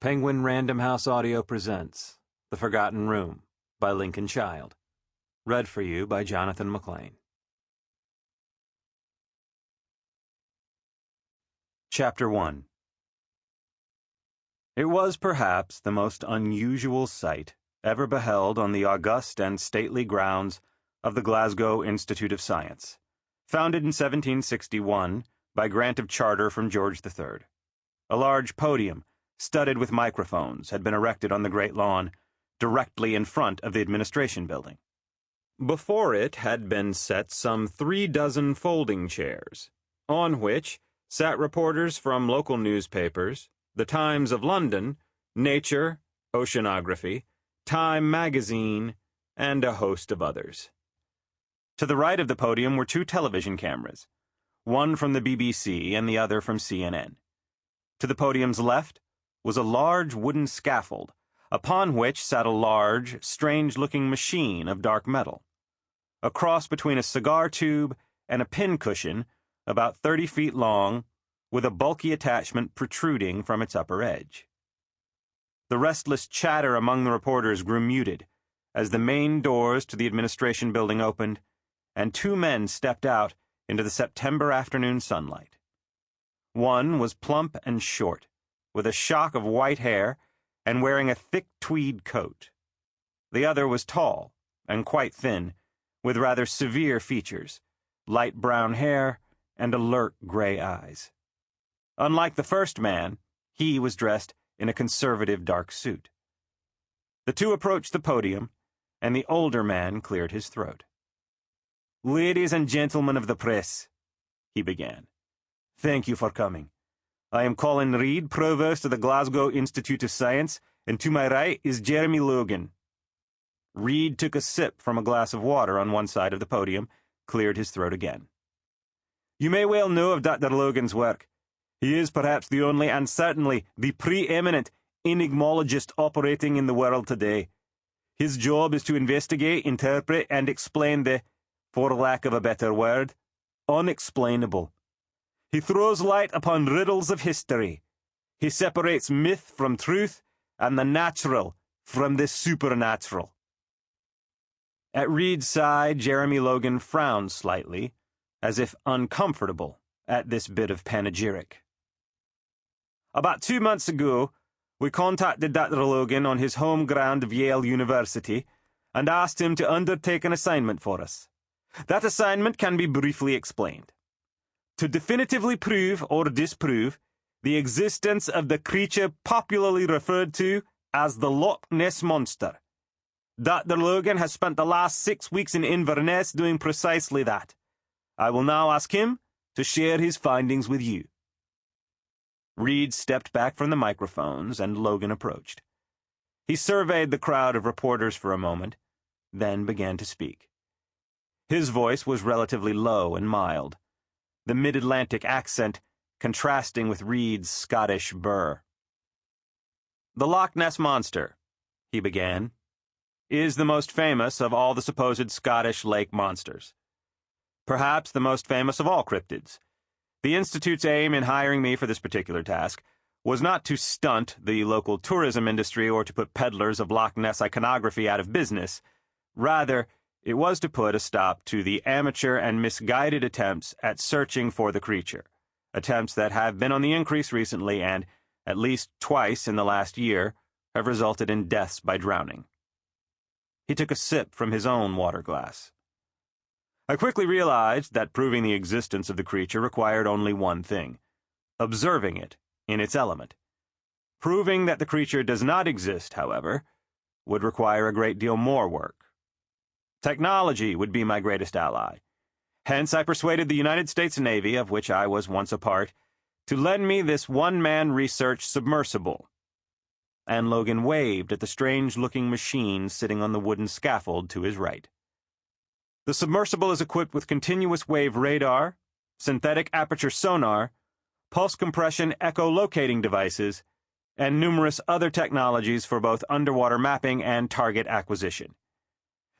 Penguin Random House Audio presents The Forgotten Room by Lincoln Child. Read for you by Johnathan McClain. Chapter 1. It was perhaps the most unusual sight ever beheld on the august and stately grounds of the Glasgow Institute of Science, founded in 1761 by grant of charter from George III. A large podium, studded with microphones, had been erected on the great lawn, directly in front of the administration building. Before it had been set some 36 folding chairs, on which sat reporters from local newspapers, the Times of London, Nature, Oceanography, Time magazine, and a host of others. To the right of the podium were 2 television cameras, one from the BBC and the other from CNN. To the podium's left was a large wooden scaffold, upon which sat a large, strange-looking machine of dark metal. A cross between a cigar tube and a pincushion, about 30 feet long, with a bulky attachment protruding from its upper edge. The restless chatter among the reporters grew muted as the main doors to the administration building opened, and 2 men stepped out into the September afternoon sunlight. One was plump and short, with a shock of white hair and wearing a thick tweed coat. The other was tall and quite thin, with rather severe features, light brown hair, and alert gray eyes. Unlike the first man, he was dressed in a conservative dark suit. The 2 approached the podium, and the older man cleared his throat. "Ladies and gentlemen of the press," he began, "thank you for coming. I am Colin Reid, Provost of the Glasgow Institute of Science, and to my right is Jeremy Logan." Reid took a sip from a glass of water on one side of the podium, cleared his throat again. "You may well know of Dr. Logan's work. He is perhaps the only and certainly the preeminent enigmalogist operating in the world today. His job is to investigate, interpret, and explain the, for lack of a better word, unexplainable. He throws light upon riddles of history. He separates myth from truth and the natural from the supernatural." At Reed's side, Jeremy Logan frowned slightly, as if uncomfortable at this bit of panegyric. "About 2 months ago, we contacted Dr. Logan on his home ground of Yale University and asked him to undertake an assignment for us. That assignment can be briefly explained. To definitively prove or disprove the existence of the creature popularly referred to as the Loch Ness Monster. Dr. Logan has spent the last 6 weeks in Inverness doing precisely that. I will now ask him to share his findings with you." Reed stepped back from the microphones, and Logan approached. He surveyed the crowd of reporters for a moment, then began to speak. His voice was relatively low and mild, the mid-Atlantic accent contrasting with Reed's Scottish burr. "The Loch Ness Monster," he began, "is the most famous of all the supposed Scottish lake monsters. Perhaps the most famous of all cryptids. The Institute's aim in hiring me for this particular task was not to stunt the local tourism industry or to put peddlers of Loch Ness iconography out of business. Rather, it was to put a stop to the amateur and misguided attempts at searching for the creature, attempts that have been on the increase recently and, at least twice in the last year, have resulted in deaths by drowning." He took a sip from his own water glass. "I quickly realized that proving the existence of the creature required only one thing: observing it in its element. Proving that the creature does not exist, however, would require a great deal more work. Technology would be my greatest ally. Hence, I persuaded the United States Navy, of which I was once a part, to lend me this one-man research submersible." And Logan waved at the strange-looking machine sitting on the wooden scaffold to his right. "The submersible is equipped with continuous wave radar, synthetic aperture sonar, pulse compression echolocating devices, and numerous other technologies for both underwater mapping and target acquisition.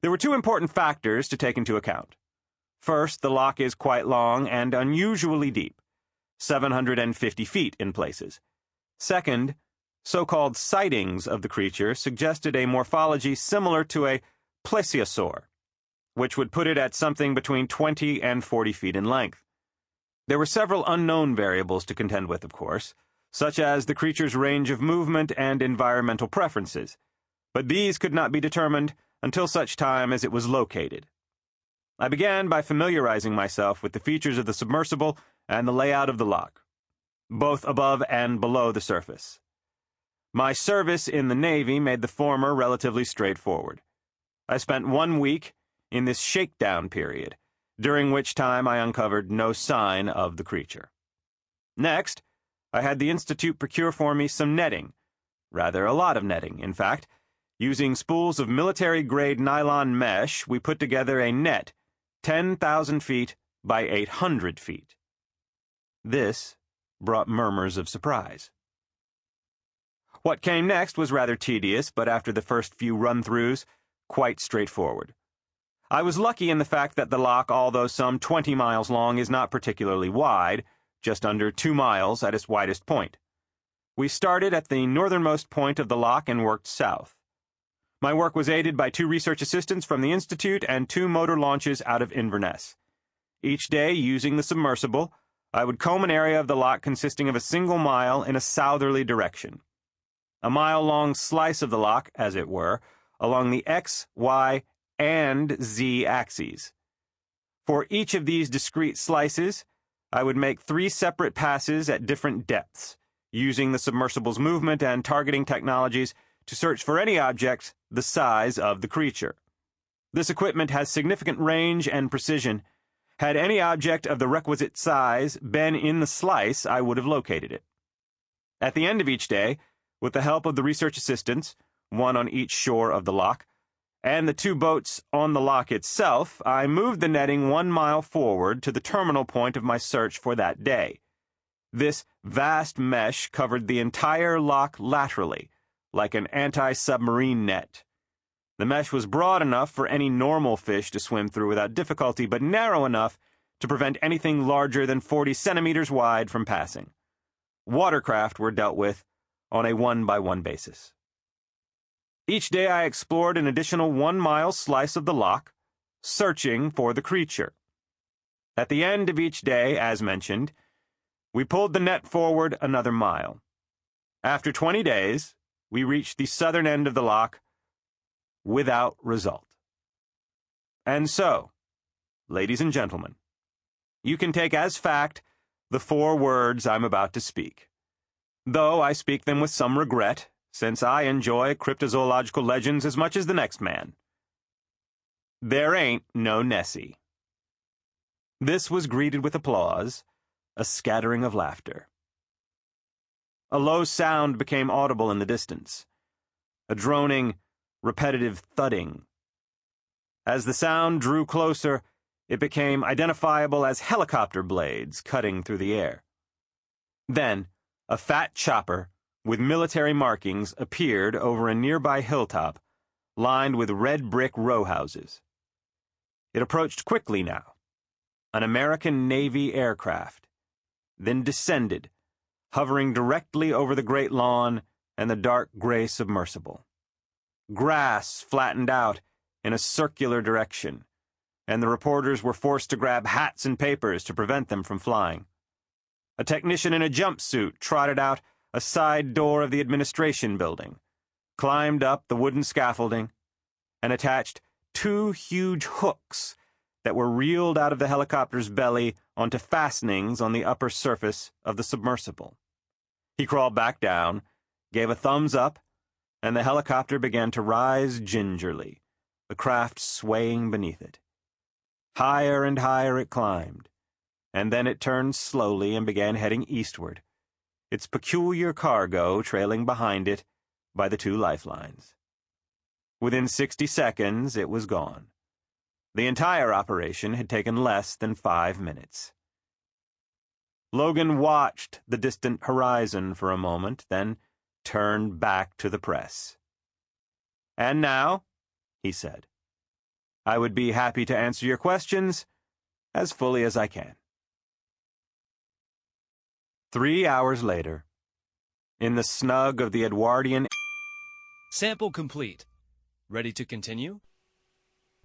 There were 2 important factors to take into account. First, the loch is quite long and unusually deep, 750 feet in places. Second, So-called sightings of the creature suggested a morphology similar to a plesiosaur, which would put it at something between 20 and 40 feet in length. There were several unknown variables to contend with, of course, such as the creature's range of movement and environmental preferences, but these could not be determined until such time as it was located. I began by familiarizing myself with the features of the submersible and the layout of the lock, both above and below the surface. My service in the Navy made the former relatively straightforward. I spent 1 week in this shakedown period, during which time I uncovered no sign of the creature. Next, I had the Institute procure for me some netting, rather a lot of netting, in fact. Using spools of military-grade nylon mesh, we put together a net 10,000 feet by 800 feet. This brought murmurs of surprise. What came next was rather tedious, but after the first few run-throughs, quite straightforward. I was lucky in the fact that the lock, although some 20 miles long, is not particularly wide, just under 2 miles at its widest point. We started at the northernmost point of the lock and worked south. My work was aided by 2 research assistants from the Institute and 2 motor launches out of Inverness. Each day, using the submersible, I would comb an area of the lock consisting of a single mile in a southerly direction. A mile-long slice of the lock, as it were, along the X, Y, and Z axes. For each of these discrete slices, I would make 3 separate passes at different depths, using the submersible's movement and targeting technologies to search for any object the size of the creature. This equipment has significant range and precision. Had any object of the requisite size been in the slice, I would have located it. At the end of each day, with the help of the research assistants, 1 on each shore of the lock, and the 2 boats on the lock itself, I moved the netting 1 mile forward to the terminal point of my search for that day. This vast mesh covered the entire lock laterally, like an anti-submarine net. The mesh was broad enough for any normal fish to swim through without difficulty, but narrow enough to prevent anything larger than 40 centimeters wide from passing. Watercraft were dealt with on a 1-by-1 basis. Each day I explored an additional 1-mile slice of the lock, searching for the creature. At the end of each day, as mentioned, we pulled the net forward another mile. After 20 days, we reached the southern end of the lock without result. And so, ladies and gentlemen, you can take as fact the 4 words I'm about to speak, though I speak them with some regret, since I enjoy cryptozoological legends as much as the next man. There ain't no Nessie. This was greeted with applause, a scattering of laughter. A low sound became audible in the distance, a droning, repetitive thudding. As the sound drew closer, it became identifiable as helicopter blades cutting through the air. Then, a fat chopper with military markings appeared over a nearby hilltop, lined with red brick row houses. It approached quickly now, an American Navy aircraft, then descended, hovering directly over the great lawn and the dark gray submersible. Grass flattened out in a circular direction, and the reporters were forced to grab hats and papers to prevent them from flying. A technician in a jumpsuit trotted out a side door of the administration building, climbed up the wooden scaffolding, and attached 2 huge hooks that were reeled out of the helicopter's belly onto fastenings on the upper surface of the submersible. He crawled back down, gave a thumbs up, and the helicopter began to rise gingerly, the craft swaying beneath it. Higher and higher it climbed, and then it turned slowly and began heading eastward, its peculiar cargo trailing behind it by the 2 lifelines. Within 60 seconds, it was gone. The entire operation had taken less than 5 minutes. Logan watched the distant horizon for a moment, then turned back to the press. "And now," he said, "I would be happy to answer your questions as fully as I can." 3 hours later, in the snug of the Edwardian. Sample complete. Ready to continue?